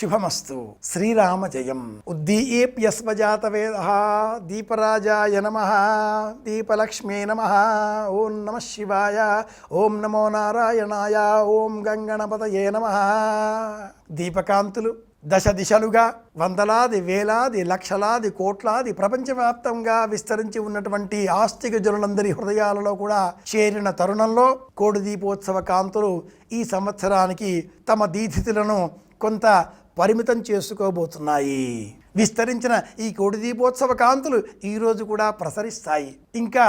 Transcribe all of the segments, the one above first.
శుభమస్తు. శ్రీరామ జయం. ఉద్దీప్యస్వజాత వేద దీపరాజాయ నమః, దీపలక్ష్మే నమః. ఓం నమః శివాయ, ఓం నమో నారాయణాయ, ఓం గంగణపతయే నమః. దీపకాంతులు దశ దిశలుగా వందలాది వేలాది లక్షలాది కోట్లాది ప్రపంచవ్యాప్తంగా విస్తరించి ఉన్నటువంటి ఆస్తిక జనులందరి హృదయాలలో కూడా చేరిన తరుణంలో కోడి దీపోత్సవ కాంతులు ఈ సంవత్సరానికి తమ దీధితులను కొంత పరిమితం చేసుకోబోతున్నాయి. విస్తరించిన ఈ కోడి దీపోత్సవ కాంతులు ఈరోజు కూడా ప్రసరిస్తాయి, ఇంకా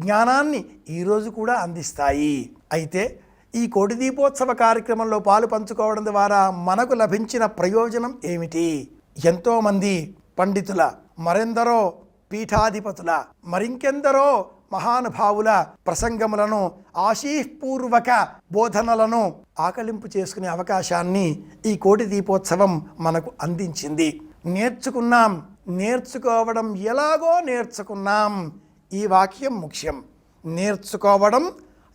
జ్ఞానాన్ని ఈరోజు కూడా అందిస్తాయి. అయితే ఈ కోడి దీపోత్సవ కార్యక్రమంలో పాలు పంచుకోవడం ద్వారా మనకు లభించిన ప్రయోజనం ఏమిటి? ఎంతోమంది పండితుల, మరెందరో పీఠాధిపతుల, మరింకెందరో మహానుభావుల ప్రసంగములను, ఆశీపూర్వక బోధనలను ఆకలింపు చేసుకునే అవకాశాన్ని ఈ కోటి దీపోత్సవం మనకు అందించింది. నేర్చుకున్నాం, నేర్చుకోవడం ఎలాగో నేర్చుకున్నాం. ఈ వాక్యం ముఖ్యం. నేర్చుకోవడం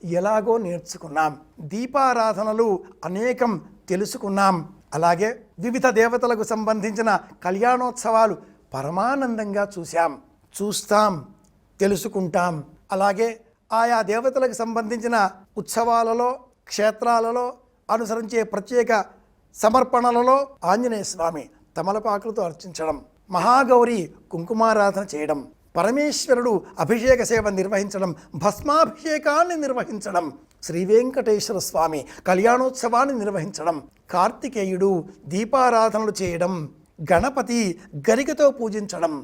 ఎలాగో నేర్చుకున్నాం. దీపారాధనలు అనేకం తెలుసుకున్నాం. అలాగే వివిధ దేవతలకు సంబంధించిన కళ్యాణోత్సవాలు పరమానందంగా చూస్తాం, తెలుసుకుంటాం. అలాగే ఆయా దేవతలకు సంబంధించిన ఉత్సవాలలో, క్షేత్రాలలో అనుసరించే ప్రత్యేక సమర్పణలలో ఆంజనేయ స్వామి తమలపాకులతో అర్చించడం, మహాగౌరి కుంకుమారాధన చేయడం, పరమేశ్వరుడు అభిషేక సేవ నిర్వహించడం, భస్మాభిషేకాన్ని నిర్వహించడం, శ్రీ వెంకటేశ్వర స్వామి కళ్యాణోత్సవాన్ని నిర్వహించడం, కార్తికేయుడు దీపారాధనలు చేయడం, గణపతి గరికతో పూజించడం,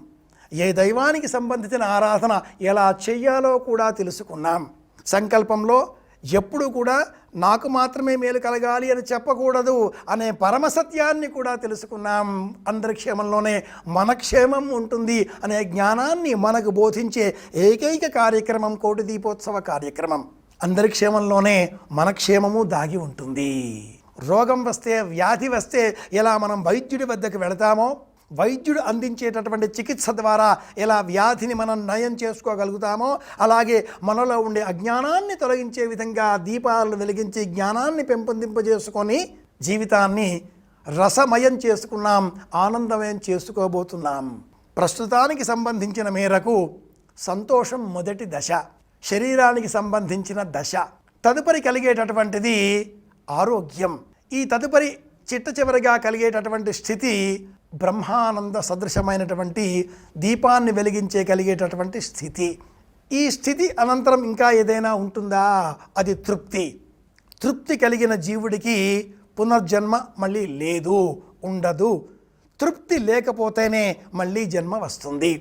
ఏ దైవానికి సంబంధించిన ఆరాధన ఎలా చేయాలో కూడా తెలుసుకున్నాం. సంకల్పంలో ఎప్పుడు కూడా నాకు మాత్రమే మేలు కలగాలి అని చెప్పకూడదు అనే పరమసత్యాన్ని కూడా తెలుసుకున్నాం. అందరి క్షేమంలోనే మన క్షేమం ఉంటుంది అనే జ్ఞానాన్ని మనకు బోధించే ఏకైక కార్యక్రమం కోటి దీపోత్సవ కార్యక్రమం. అందరి క్షేమంలోనే మన క్షేమము దాగి ఉంటుంది. రోగం వస్తే, వ్యాధి వస్తే ఎలా మనం వైద్యుడి వద్దకు వెళతామో, వైద్యుడు అందించేటటువంటి చికిత్స ద్వారా ఎలా వ్యాధిని మనం నయం చేసుకోగలుగుతామో, అలాగే మనలో ఉండే అజ్ఞానాన్ని తొలగించే విధంగా దీపాలను వెలిగించి జ్ఞానాన్ని పెంపొందింపజేసుకొని జీవితాన్ని రసమయం చేసుకున్నాం, ఆనందమయం చేసుకోబోతున్నాం. ప్రస్తుతానికి సంబంధించిన మేరకు సంతోషం మొదటి దశ, శరీరానికి సంబంధించిన దశ. తదుపరి కలిగేటటువంటిది ఆరోగ్యం. ఈ తదుపరి చిట్ట చివరిగా కలిగేటటువంటి స్థితి బ్రహ్మానంద సదృశమైనటువంటి దీపాన్ని వెలిగించే కలిగేటటువంటి స్థితి. ఈ స్థితి అనంతరం ఇంకా ఏదైనా ఉంటుందా? అది తృప్తి. తృప్తి కలిగిన జీవుడికి పునర్జన్మ మళ్ళీ లేదు, ఉండదు. తృప్తి లేకపోతేనే మళ్ళీ జన్మ వస్తుంది.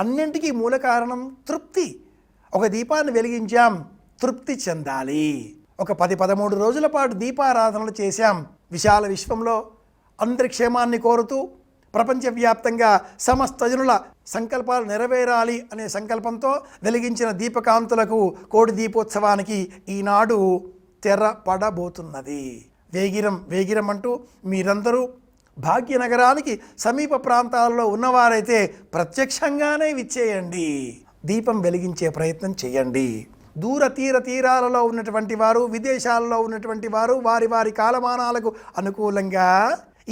అన్నింటికీ మూల కారణం తృప్తి. ఒక దీపాన్ని వెలిగించాం, తృప్తి చెందాలి. ఒక 10-13 రోజుల పాటు దీపారాధనలు చేశాం. విశాల విశ్వంలో అందరి క్షేమాన్ని కోరుతూ ప్రపంచవ్యాప్తంగా సమస్త జనుల సంకల్పాలు నెరవేరాలి అనే సంకల్పంతో వెలిగించిన దీపకాంతులకు కోడి దీపోత్సవానికి ఈనాడు తెర పడబోతున్నది. వేగిరం అంటూ మీరందరూ భాగ్యనగరానికి సమీప ప్రాంతాల్లో ఉన్నవారైతే ప్రత్యక్షంగానే విచ్చేయండి, దీపం వెలిగించే ప్రయత్నం చేయండి. దూర తీరాలలో ఉన్నటువంటి వారు, విదేశాలలో ఉన్నటువంటి వారు వారి కాలమానాలకు అనుకూలంగా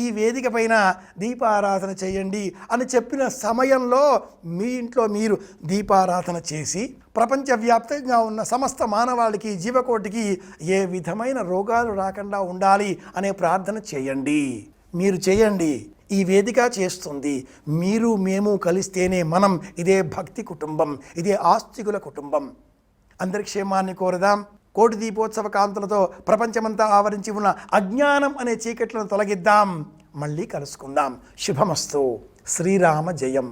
ఈ వేదిక పైన దీపారాధన చేయండి అని చెప్పిన సమయంలో మీ ఇంట్లో మీరు దీపారాధన చేసి ప్రపంచవ్యాప్తంగా ఉన్న సమస్త మానవాళికి, జీవకోటికి ఏ విధమైన రోగాలు రాకుండా ఉండాలి అనే ప్రార్థన చేయండి. మీరు చేయండి, ఈ వేదిక చేస్తుంది. మీరు మేము కలిస్తేనే మనం ఇదే భక్తి కుటుంబం, ఇదే ఆస్తికుల కుటుంబం. అందరి క్షేమాన్ని కోరదాం. కోటి దీపోత్సవ కాంతులతో ప్రపంచమంతా ఆవరించి ఉన్న అజ్ఞానం అనే చీకట్లను తొలగిద్దాం. మళ్ళీ కలుసుకుందాం. శుభమస్తు. శ్రీరామ జయం.